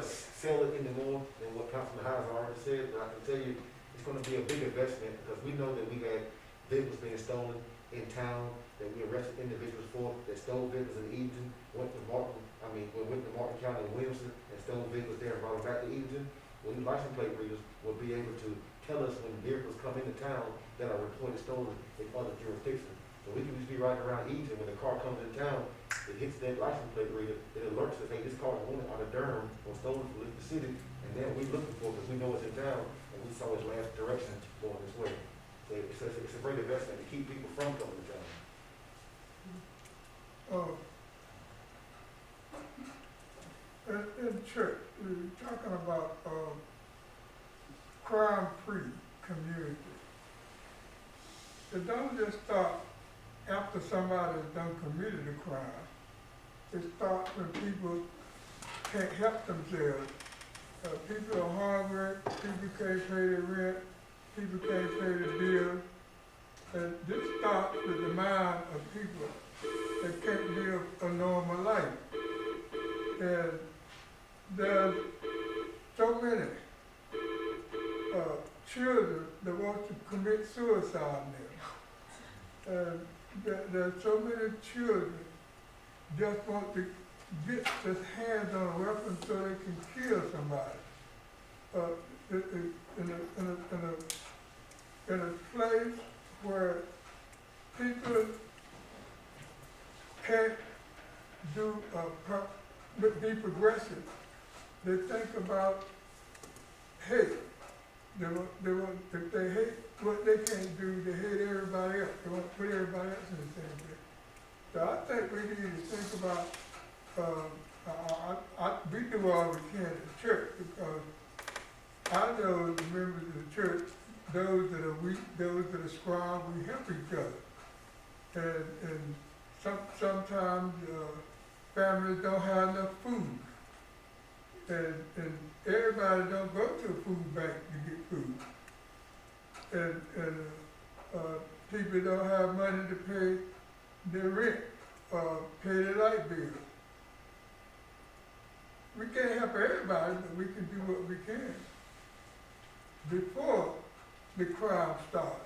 S10: sell it anymore than what Councilman Hines already said, but I can tell you, it's gonna be a big investment, because we know that we've had vehicles being stolen in town, that we arrested individuals for, that stole vehicles in Edenton, went to Martin County and Williamson, and stole vehicles there and brought them back to Edenton. Well, these license plate readers will be able to tell us when vehicles come into town that are reported stolen in other jurisdictions. So we can just be riding around Edenton, when the car comes in town, it hits that license plate reader, it alerts us, hey, this car is out of Durham or stolen from the city, and then we looking for it because we know it's in town, and we saw its last direction going this way. So it's a great investment to keep people from coming to town.
S2: In church, we're talking about crime-free community. It don't just start after somebody has done committed a crime. It starts when people can't help themselves. People are hungry, people can't pay their rent, people can't pay their bills. And this starts with the mind of people that can't live a normal life. And there's so many children that want to commit suicide now. And there's so many children just want to get their hands on a weapon so they can kill somebody. In a place where people can't be progressive, they think about hate. If they hate what they can't do, they hate everybody else. They want to put everybody else in the same place. So I think we need to think about, we do all we can at the church, because I know the members of the church, those that are weak, those that are strong, we help each other. And sometimes families don't have enough food. And everybody don't go to a food bank to get food. And people don't have money to pay their rent or pay their light bill. We can't help everybody, but we can do what we can before the crime starts.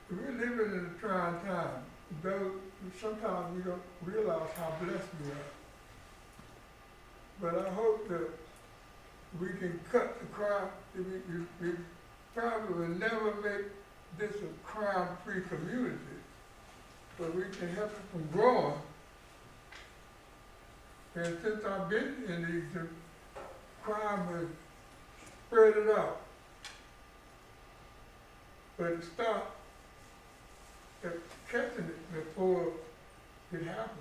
S2: We're living in a trying time, though sometimes we don't realize how blessed we are. But I hope that we can cut the crime. We probably will never make this a crime-free community, but we can help it from growing. And since I've been in these, crime has spread it out. But it stopped at catching it before it happens.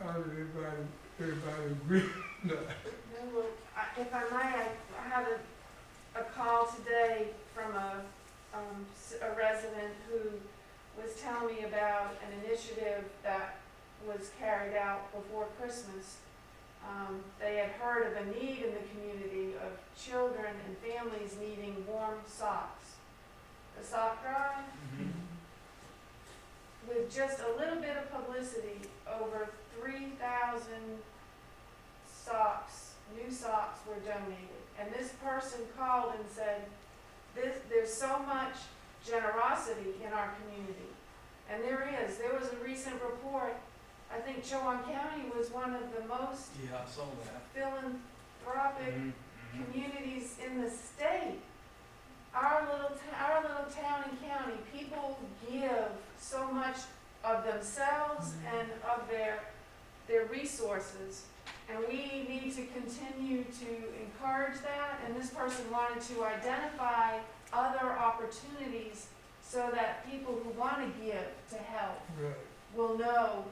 S2: I don't know if everybody agrees on that.
S3: No, well, if I may, I had a call today from a resident who was telling me about an initiative that was carried out before Christmas. They had heard of a need in the community of children and families needing warm socks. The sock drive, with just a little bit of publicity, over 3,000 socks, new socks were donated. And this person called and said, there's so much generosity in our community. And there is. There was a recent report, I think Chowan County was one of the most
S6: Yeah, I saw that.
S3: philanthropic communities in the state. Our little town and county, people give so much of themselves and of their resources. And we need to continue to encourage that. And this person wanted to identify other opportunities so that people who want to give to help will know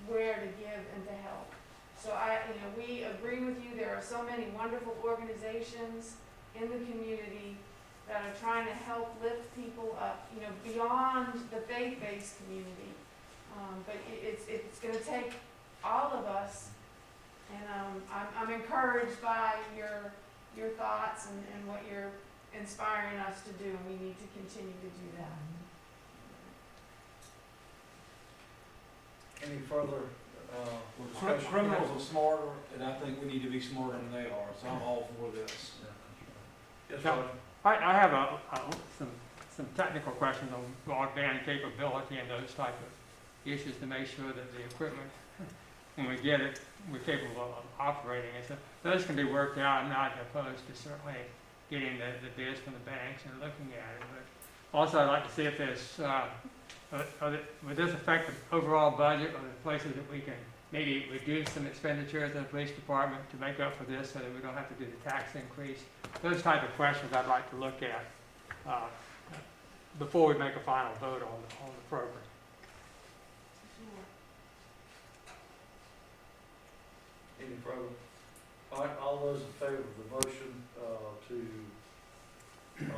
S3: where to give and to help. So we agree with you. There are so many wonderful organizations in the community that are trying to help lift people up, beyond the faith-based community. But it's going to take all of us. And I'm encouraged by your thoughts and what you're inspiring us to do, and we need to continue to do that.
S1: Any further discussion?
S6: Criminals are smarter, and I think we need to be smarter than they are, so I'm all for this.
S1: Yes,
S8: No.
S1: Roger.
S8: I have some technical questions on broadband capability and those type of issues to make sure that the equipment, when we get it, we're capable of operating it. So those can be worked out. I'm not opposed to certainly getting the bids from the banks and looking at it. But also I'd like to see if there's, would this affect the overall budget or the places that we can maybe reduce some expenditures in the police department to make up for this so that we don't have to do the tax increase? Those type of questions I'd like to look at before we make a final vote on the program.
S1: Any further? All right, all those in favor of the motion to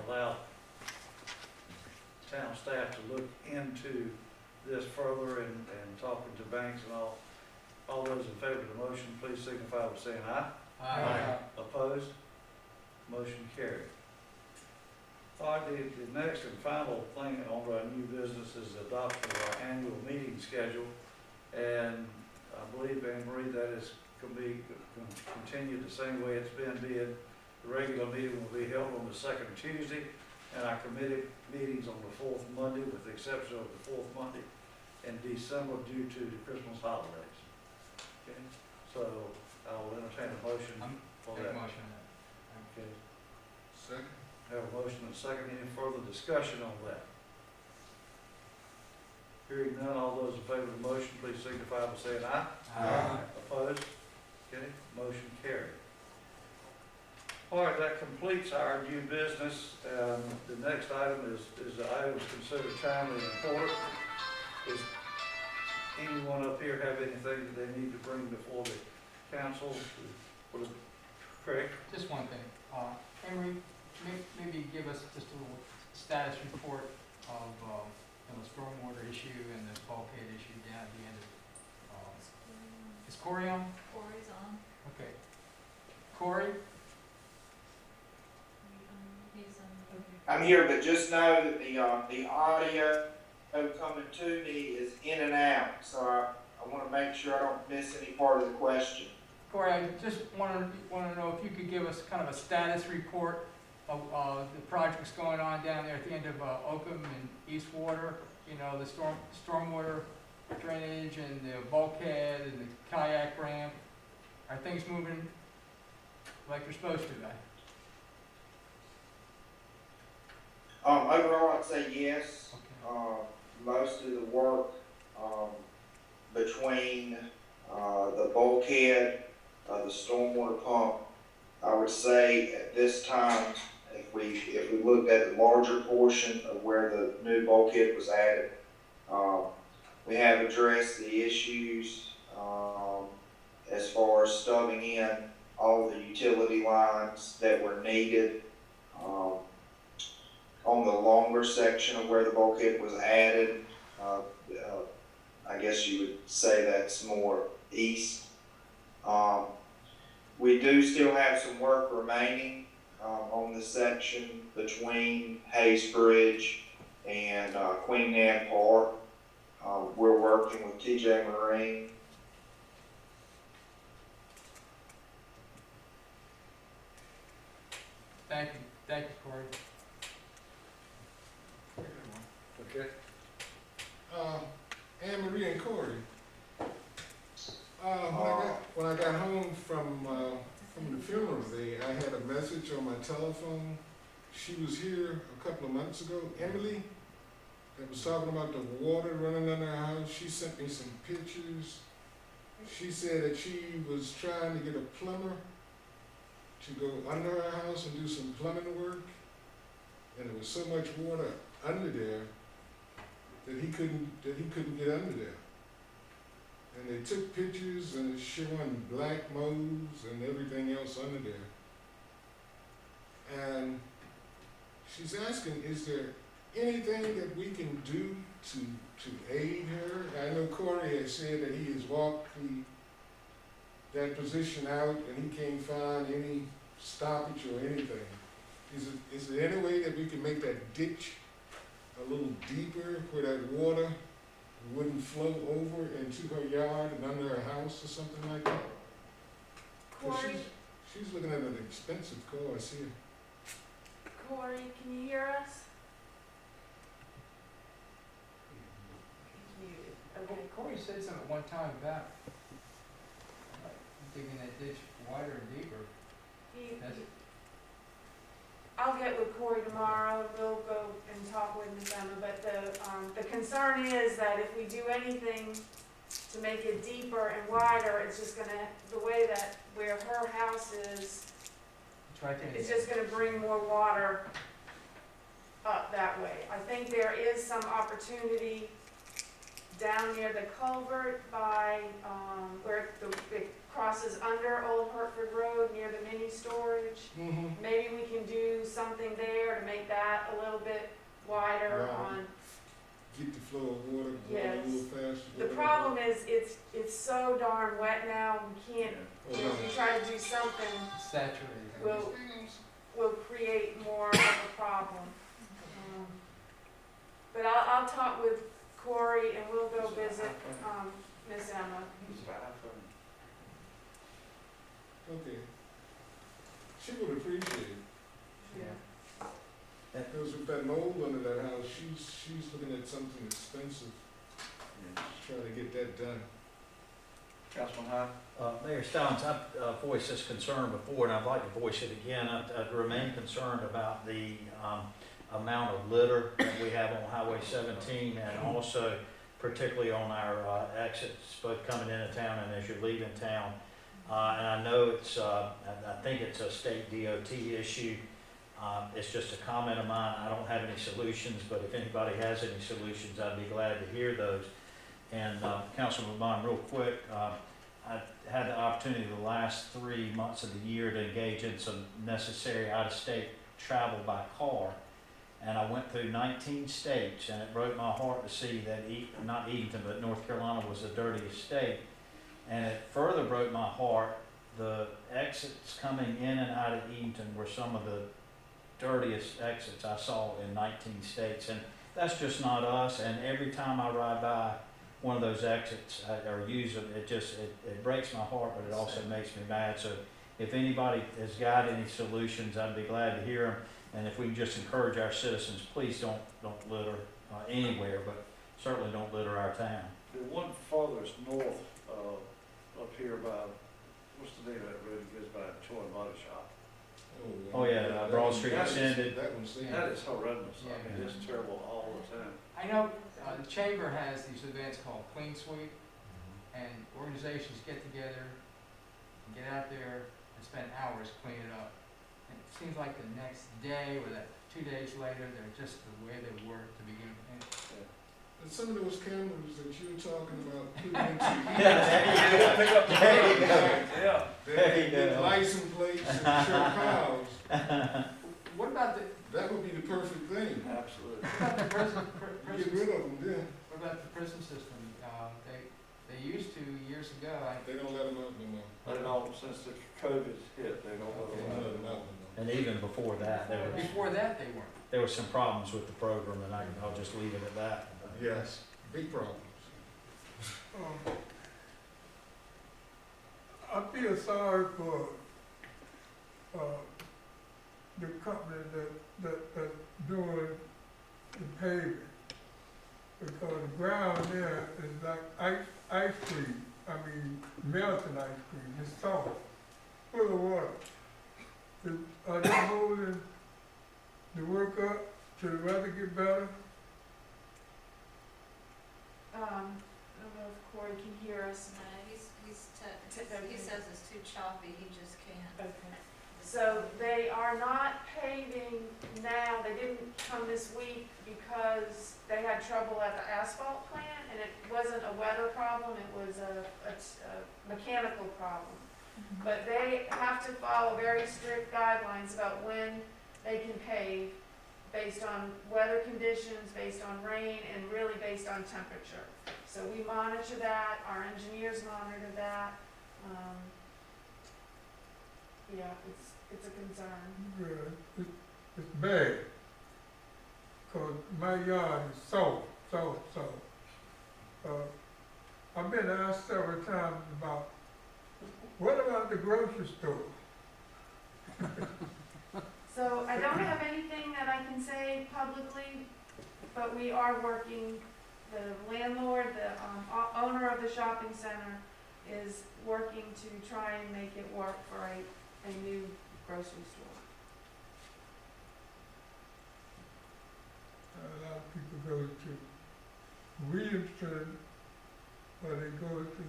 S1: allow town staff to look into this further and talking to banks and all those in favor of the motion, please signify by saying aye.
S5: Aye.
S1: Opposed? Motion carried. All right, the next and final thing on our new business is the adoption of our annual meeting schedule. And I believe, Anne Marie, that is can continue the same way it's been, the regular meeting will be held on the second Tuesday, and our committee meetings on the fourth Monday, with the exception of the fourth Monday in December due to the Christmas holidays. Okay, so I will entertain a motion for
S5: Take
S1: that.
S5: motion on that.
S1: Okay,
S10: Second.
S1: have a motion and a second. Any further discussion on that? Hearing none, all those in favor of the motion, please signify by saying aye.
S5: Aye.
S1: Opposed? Okay, motion carried. All right, that completes our new business. The next item is the items considered timely and important. Does anyone up here have anything that they need to bring before the council? Craig?
S5: Just one thing, Henry, maybe give us just a little status report of, the stormwater issue and the bulkhead issue down at the end of, is Corey on?
S9: Corey's on.
S5: Okay. Corey,
S11: I'm here, but just know that the audio coming to me is in and out, so I want to make sure I don't miss any part of the question.
S5: Corey, I just wanna know if you could give us kind of a status report of, the projects going on down there at the end of, Oakham and East Water, you know, the stormwater drainage and the bulkhead and the kayak ramp. Are things moving like they're supposed to, right?
S11: Overall, I'd say yes.
S5: Okay.
S11: Most of the work between the bulkhead, the stormwater pump, I would say at this time, if we looked at the larger portion of where the new bulkhead was added, we have addressed the issues as far as stubbing in all the utility lines that were needed. On the longer section of where the bulkhead was added, I guess you would say that's more east. We do still have some work remaining on the section between Hayes Bridge and Queen Anne Park. We're working with TJ Marine.
S5: Thank you, Corey.
S12: Okay. Anne Marie and Corey. When I got home from the funeral today, I had a message on my telephone. She was here a couple of months ago, Emily, that was talking about the water running under her house. She sent me some pictures. She said that she was trying to get a plumber to go under her house and do some plumbing work, and there was so much water under there that he couldn't get under there. And they took pictures and it's showing black moles and everything else under there. And she's asking, is there anything that we can do to aid her? I know Corey has said that he has walked that position out and he can't find any stoppage or anything. Is there any way that we can make that ditch a little deeper where that water wouldn't flow over into her yard and under her house or something like that? 'Cause
S3: Corey,
S12: she's looking at an expensive course here.
S3: Corey, can you hear us? He's muted. Okay.
S5: Corey said something at one time about digging that ditch wider and deeper. That's-
S3: I'll get with Corey tomorrow, we'll go and talk with Ms. Emma, but the concern is that if we do anything to make it deeper and wider, it's just gonna, the way that where her house is, it's just gonna bring more water up that way. I think there is some opportunity down near the culvert by, where it crosses under Old Hertford Road near the mini storage.
S12: Mm-hmm.
S3: Maybe we can do something there to make that a little bit wider
S12: Right.
S3: on.
S12: Get the flow of water going
S3: Yes.
S12: a little faster.
S3: The problem is, it's so darn wet now, we can't, if we try to do something,
S5: Saturated.
S3: will create more of a problem. But I'll talk with Corey and we'll go visit, Miss Emma.
S12: Okay. She would appreciate it.
S3: Yeah.
S12: Because with that mold under that house, she's looking at something expensive. Trying to get that done.
S1: Councilman Hyde?
S7: Mayor Stallings, I've voiced this concern before, and I'd like to voice it again. I remain concerned about the amount of litter that we have on Highway 17, and also particularly on our exits, both coming into town and as you're leaving town. And I know I think it's a state DOT issue. It's just a comment of mine. I don't have any solutions, but if anybody has any solutions, I'd be glad to hear those. And Councilman Bond, real quick, I had the opportunity the last 3 months of the year to engage in some necessary out-of-state travel by car. And I went through 19 states, and it broke my heart to see that, not Edenton, but North Carolina was the dirtiest state. And it further broke my heart, the exits coming in and out of Edenton were some of the dirtiest exits I saw in 19 states, and that's just not us. And every time I ride by one of those exits or use them, it breaks my heart, but it also makes me mad. So if anybody has got any solutions, I'd be glad to hear them. And if we can just encourage our citizens, please don't litter anywhere, but certainly don't litter our town.
S1: The one farthest north, up here by, what's the name of that road that goes by Toy and Body Shop?
S7: Oh, yeah,
S12: that
S7: Broad
S12: one-
S7: Street
S12: that was-
S7: extended.
S12: That one's there.
S1: That is horrendous. I
S5: Yeah.
S1: mean, it's terrible all the time.
S5: I know, the chamber has these events called Clean Sweep, and organizations get together, and get out there and spend hours cleaning it up. And it seems like the next day or that 2 days later, they're just the way they were to begin with.
S12: And some of those cameras that you were talking about putting into.
S1: Yeah, pick up the
S7: There you go.
S1: Yeah.
S7: There you
S12: With
S7: go.
S12: license plates and shirt cars,
S5: What about the,
S12: that would be the perfect thing.
S1: Absolutely.
S5: what about the prison,
S12: Get rid of them then.
S5: what about the prison system? They used to years ago,
S12: They don't let them out no more.
S1: They don't, since the COVID hit, they don't
S12: They
S1: let
S12: don't let
S1: them
S12: them
S1: out.
S12: out no more.
S7: And even before that,
S5: before that, they weren't.
S7: there were some problems with the program, and I'll just leave it at that.
S12: Yes, big problems.
S2: I feel sorry for, the company that's doing the paving. Because the ground there is like ice cream, melting ice cream, it's soft, full of water. Are they holding the work up till the weather get better?
S3: I don't know if Corey can hear us.
S9: No, he says it's too choppy, he just can't.
S3: Okay. So they are not paving now, they didn't come this week because they had trouble at the asphalt plant, and it wasn't a weather problem, it was a mechanical problem. But they have to follow very strict guidelines about when they can pave, based on weather conditions, based on rain, and really based on temperature. So we monitor that, our engineers monitor that. Yeah, it's a concern.
S2: Yeah, it's bad. Cause my yard is soft. I've been asked several times about, what about the grocery store?
S3: So I don't have anything that I can say publicly, but we are working, the landlord, the owner of the shopping center is working to try and make it work for a new grocery store.
S2: A lot of people go to Williamston, or they go to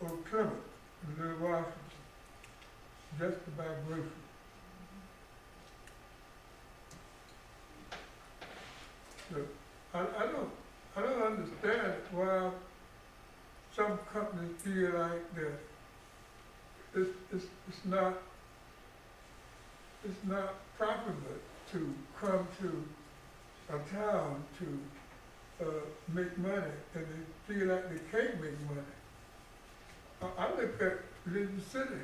S2: Oak Plymouth, Little Washington, just to buy groceries. So, I don't understand why some companies feel like that it's not profitable to come to a town to make money, and they feel like they can't make money. I look at Lincoln City.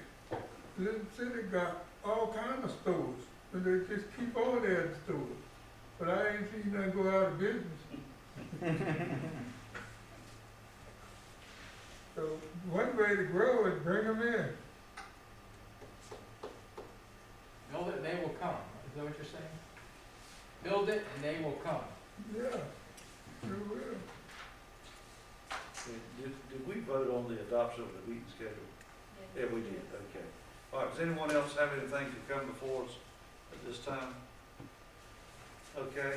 S2: Lincoln City got all kinds of stores, and they just keep on adding stores. But I ain't seen none go out of business. So one way to grow is bring them in.
S5: Build it and they will come. Is that what you're saying? Build it and they will come.
S2: Yeah, they will.
S1: Did we vote on the adoption of the meeting schedule? Yeah, we did, okay. All right, does anyone else have anything to come before us at this time? Okay,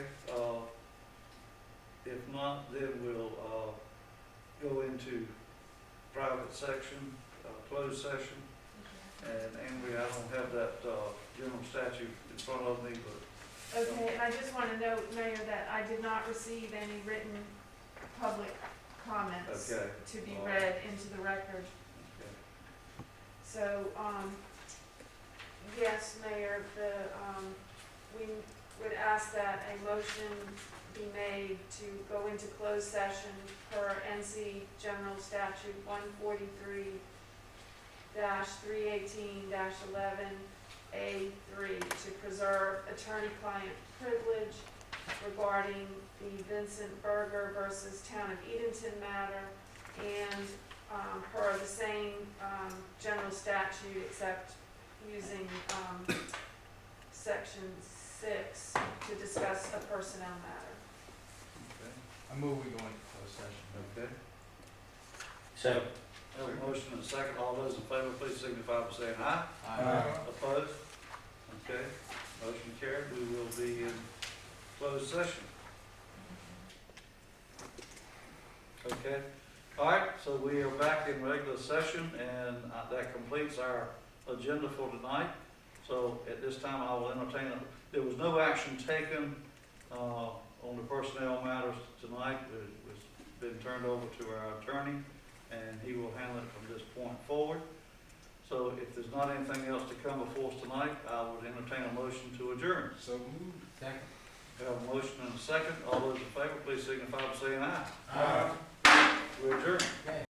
S1: if not, then we'll, go into private section, closed session. And Ambry, I don't have that, general statute in front of me, but.
S3: Okay, and I just want to note, Mayor, that I did not receive any written public comments
S1: Okay.
S3: to be read into the record.
S1: Okay.
S3: So, yes, Mayor, we would ask that a motion be made to go into closed session per NC General Statute 143-318-11 A3 to preserve attorney-client privilege regarding the Vincent Berger versus Town of Edenton matter, and per the same general statute, except using section 6 to discuss a personnel matter.
S1: Okay.
S5: I move we go into closed session.
S1: Okay.
S7: So,
S1: Have a motion and a second. All those in favor, please signify by saying aye.
S5: Aye.
S1: Opposed? Okay, motion carried. We will be in closed session. Okay, all right, so we are back in regular session, and that completes our agenda for tonight. So at this time, I will entertain, there was no action taken on the personnel matters tonight. It was been turned over to our attorney, and he will handle it from this point forward. So if there's not anything else to come before us tonight, I would entertain a motion to adjourn.
S12: So moved.
S5: Second.
S1: We have a motion and a second. All those in favor, please signify by saying aye.
S12: Aye.
S1: We adjourn.
S5: Okay.